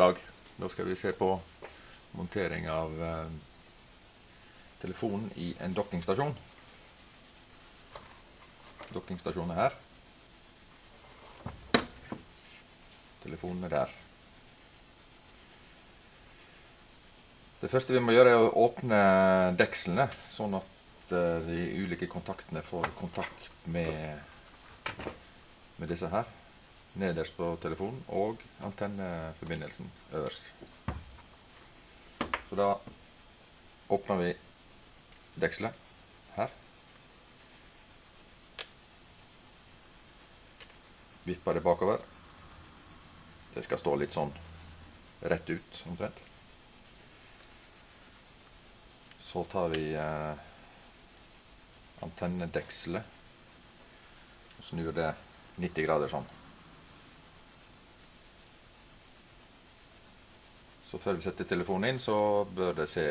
dag. Da skal vi se på montering av telefonen i en dokkingstasjon. Dokkingstasjonen er her. Telefonen er der. Det første vi må gjøre er å åpne dekslene, sånn at de ulike kontaktene får kontakt med disse her, nederst på telefonen, og antenneforbindelsen øverst. Så da åpner vi dekselet her. Vipper det bakover. Det skal stå litt sånn rett ut, omtrent. Så tar vi antennedekselet og snur det 90 grader sånn. Så før vi setter telefonen inn, så bør det se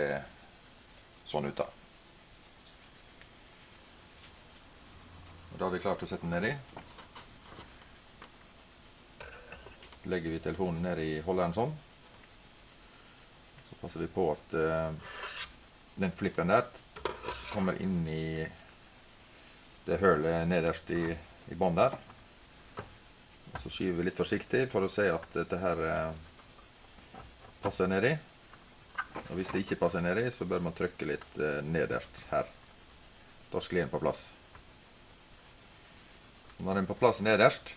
sånn ut da. Og da er vi klare til å sette den ned i. Legger vi telefonen ned i holderen sånn. Så passer vi på at den flippen der kommer inn i det hølet nederst i bånd der. Og så skyver vi litt forsiktig for å se at dette her passer ned i. Og hvis det ikke passer ned i, så bør man trykke litt nederst her. Da sklir den på plass. Når den er på plass nederst,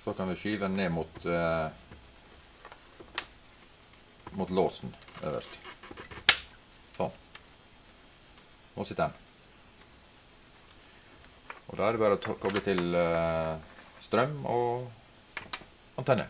så kan vi skyve den ned mot låsen øverst. Sånn. Nå sitter den. Og da er det bare å koble til strøm og antenne.